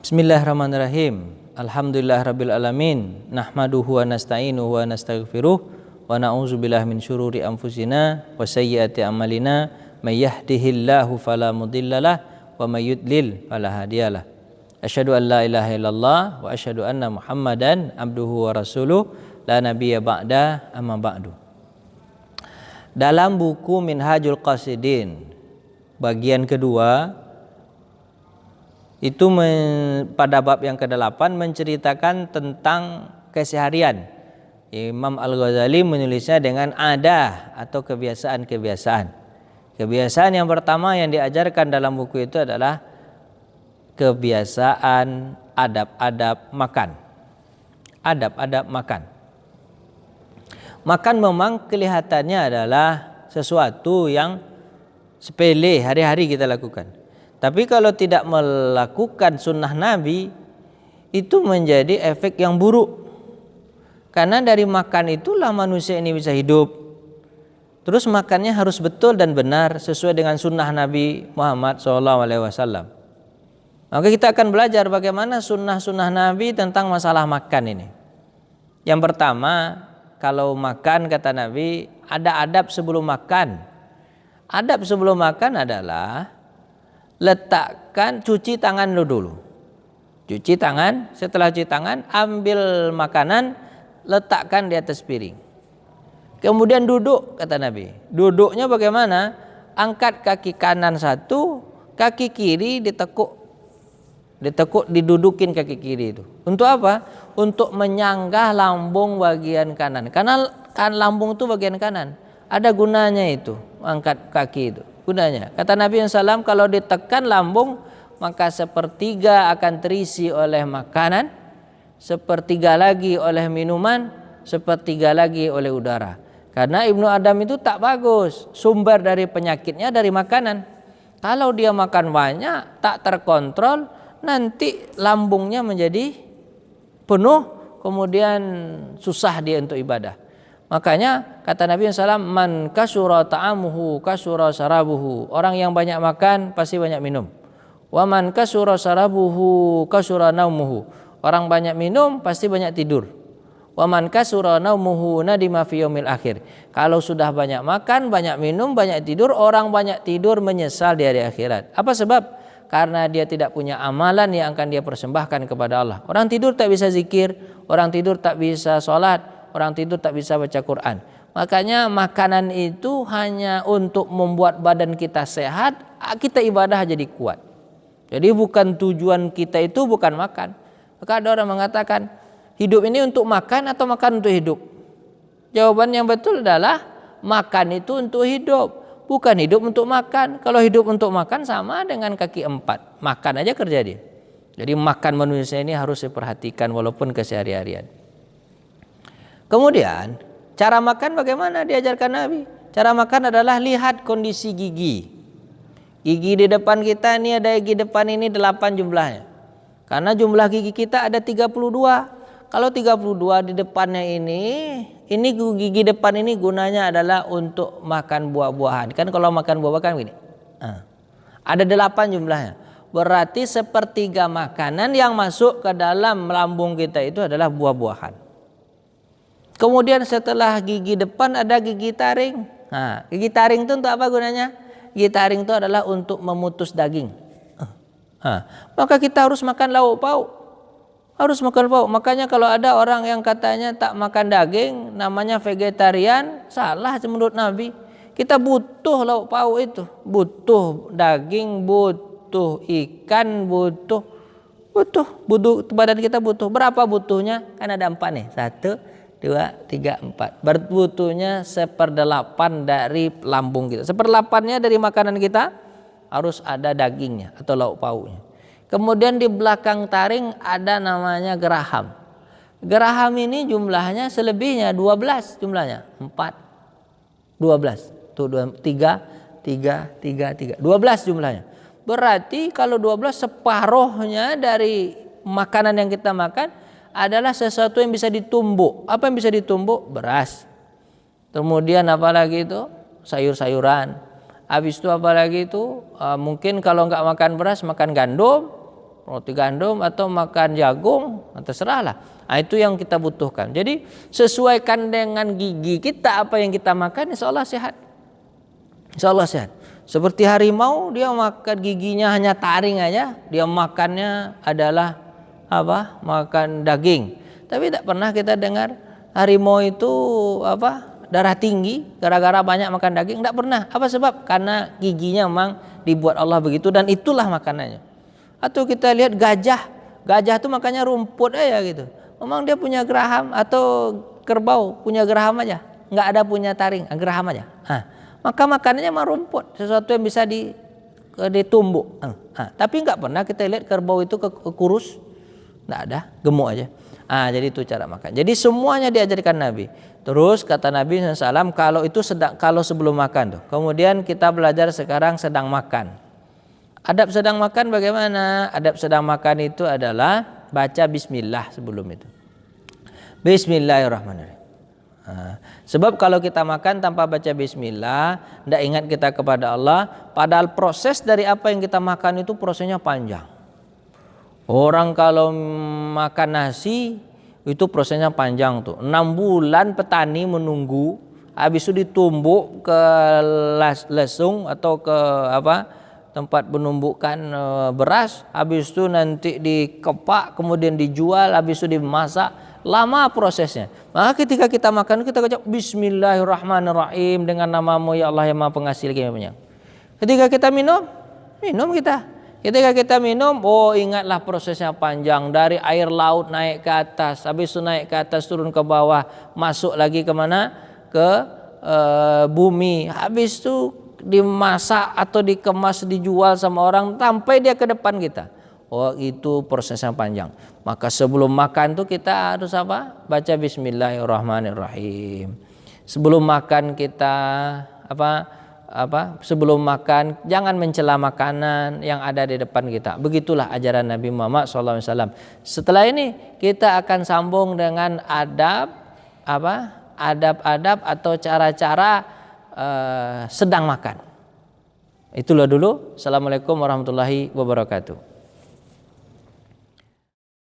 Bismillahirrahmanirrahim. Alhamdulillahirabbil alamin. Nahmaduhu wa nasta'inuhu wa nastaghfiruh wa na'udzubillahi min syururi anfusina wa sayyiati a'malina. May yahdihillahu fala mudhillalah wa may yudlil fala hadiyalah. Asyhadu an la ilaha illallah wa asyhadu anna Muhammadan abduhu wa rasuluh la nabiyya ba'da amma ba'du. Dalam buku Minhajul Qasidin bagian kedua itu pada bab yang ke-8 menceritakan tentang keseharian. Imam Al-Ghazali menulisnya dengan adah atau kebiasaan-kebiasaan. Kebiasaan yang pertama yang diajarkan dalam buku itu adalah kebiasaan adab-adab makan. Adab-adab makan. Makan memang kelihatannya adalah sesuatu yang sepele, hari-hari kita lakukan. Tapi kalau tidak melakukan sunnah Nabi, itu menjadi efek yang buruk. Karena dari makan itulah manusia ini bisa hidup. Terus makannya harus betul dan benar sesuai dengan sunnah Nabi Muhammad SAW. Maka kita akan belajar bagaimana sunnah-sunnah Nabi tentang masalah makan ini. Yang pertama, kalau makan kata Nabi, ada adab sebelum makan. Adab sebelum makan adalah cuci tangan dulu. Cuci tangan, setelah cuci tangan ambil makanan, letakkan di atas piring. Kemudian duduk kata Nabi. Duduknya bagaimana? Angkat kaki kanan satu, kaki kiri ditekuk, didudukin kaki kiri itu. Untuk apa? Untuk menyanggah lambung bagian kanan. Karena kan lambung itu bagian kanan. Ada gunanya itu, angkat kaki itu. Gunanya. Kata Nabi SAW, kalau ditekan lambung, maka sepertiga akan terisi oleh makanan, sepertiga lagi oleh minuman, sepertiga lagi oleh udara. Karena Ibnu Adam itu tak bagus, sumber dari penyakitnya dari makanan. Kalau dia makan banyak, tak terkontrol, nanti lambungnya menjadi penuh, kemudian susah dia untuk ibadah. Makanya kata Nabi SAW, man kasura ta'amuhu kasura sarabuhu. Orang yang banyak makan pasti banyak minum. Wa man kasura sarabuhu kasura naumuhu. Orang banyak minum pasti banyak tidur. Wa man kasura naumuhu nadima fi yaumil akhir. Kalau sudah banyak makan, banyak minum, banyak tidur, orang banyak tidur menyesal di hari akhirat. Apa sebab? Karena dia tidak punya amalan yang akan dia persembahkan kepada Allah. Orang tidur tak bisa zikir, orang tidur tak bisa sholat, orang tidur tak bisa baca Quran. Makanya makanan itu hanya untuk membuat badan kita sehat, kita ibadah jadi kuat. Jadi bukan tujuan kita itu bukan makan. Maka ada orang mengatakan, hidup ini untuk makan atau makan untuk hidup? Jawaban yang betul adalah makan itu untuk hidup, bukan hidup untuk makan. Kalau hidup untuk makan sama dengan kaki empat, makan aja kerja dia. Jadi makan manusia ini harus diperhatikan walaupun kesehari-harian. Kemudian cara makan bagaimana diajarkan Nabi? Cara makan adalah lihat kondisi gigi. Gigi di depan kita ini ada gigi depan ini 8 jumlahnya. Karena jumlah gigi kita ada 32. Kalau 32 di depannya ini gigi depan ini gunanya adalah untuk makan buah-buahan. Kan kalau makan buah-buahan kan gini. Ada 8 jumlahnya. Berarti sepertiga makanan yang masuk ke dalam lambung kita itu adalah buah-buahan. Kemudian setelah gigi depan ada gigi taring. Nah, gigi taring itu untuk apa gunanya? Gigi taring itu adalah untuk memutus daging. Maka kita harus makan lauk pauk. Harus makan pauk. Makanya kalau ada orang yang katanya tak makan daging, namanya vegetarian, salah menurut Nabi. Kita butuh lauk pauk itu. Butuh daging, butuh ikan, butuh badan kita butuh. Berapa butuhnya? Kan ada 4 nih. 1, 2, 3, 4. Berbutuhnya 1/8 dari lambung kita. 1/8-nya dari makanan kita harus ada dagingnya atau lauk pauknya. Kemudian di belakang taring ada namanya geraham. Geraham ini jumlahnya selebihnya 12 jumlahnya. 4, 12. Tuh 3, 12 jumlahnya. Berarti kalau 12 separuhnya dari makanan yang kita makan adalah sesuatu yang bisa ditumbuk. Apa yang bisa ditumbuk? Beras. Kemudian apa lagi itu? Sayur-sayuran. Habis itu apa lagi itu? Mungkin kalau nggak makan beras, makan gandum. roti gandum atau makan jagung, terserahlah. Nah, itu yang kita butuhkan. Jadi sesuaikan dengan gigi kita apa yang kita makan, insya Allah sehat. Insya Allah sehat. Seperti harimau, dia makan giginya hanya taring aja, dia makannya adalah apa? Makan daging. Tapi tidak pernah kita dengar harimau itu apa? Darah tinggi gara-gara banyak makan daging. Tidak pernah. Apa sebab? Karena giginya memang dibuat Allah begitu dan itulah makanannya. Atau kita lihat gajah. Gajah itu makannya rumput aja gitu. Memang dia punya geraham, atau kerbau punya geraham aja, nggak ada punya taring, geraham aja. Maka makanannya mah rumput, sesuatu yang bisa ditumbuk. Tapi nggak pernah kita lihat kerbau itu kurus, nggak ada, gemuk aja. Jadi itu cara makan. Jadi semuanya diajarkan Nabi. Terus kata Nabi SAW, kalau sebelum makan tuh. Kemudian kita belajar sekarang sedang makan. Adab sedang makan bagaimana? Adab sedang makan itu adalah baca bismillah sebelum itu. Bismillahirrahmanirrahim. Sebab kalau kita makan tanpa baca bismillah, tidak ingat kita kepada Allah, padahal proses dari apa yang kita makan itu prosesnya panjang. Orang kalau makan nasi itu prosesnya panjang tuh. 6 bulan petani menunggu, habis itu ditumbuk ke lesung atau ke tempat penumbukan beras, habis itu nanti dikepak, kemudian dijual, habis itu dimasak, lama prosesnya. Maka ketika kita makan kita ucap Bismillahirrahmanirrahim, dengan namamu ya Allah yang Maha Pengasih lagi Maha. Ketika kita minum kita. Ketika kita minum, ingatlah prosesnya panjang, dari air laut naik ke atas, habis itu naik ke atas turun ke bawah, masuk lagi kemana? Ke bumi, habis itu dimasak atau dikemas dijual sama orang sampai dia ke depan kita. Itu prosesnya panjang. Maka sebelum makan tuh kita harus baca Bismillahirrahmanirrahim. Sebelum makan kita sebelum makan jangan mencela makanan yang ada di depan kita. Begitulah ajaran Nabi Muhammad SAW. Setelah ini kita akan sambung dengan adab-adab atau cara-cara sedang makan. Itulah dulu. Assalamualaikum warahmatullahi wabarakatuh.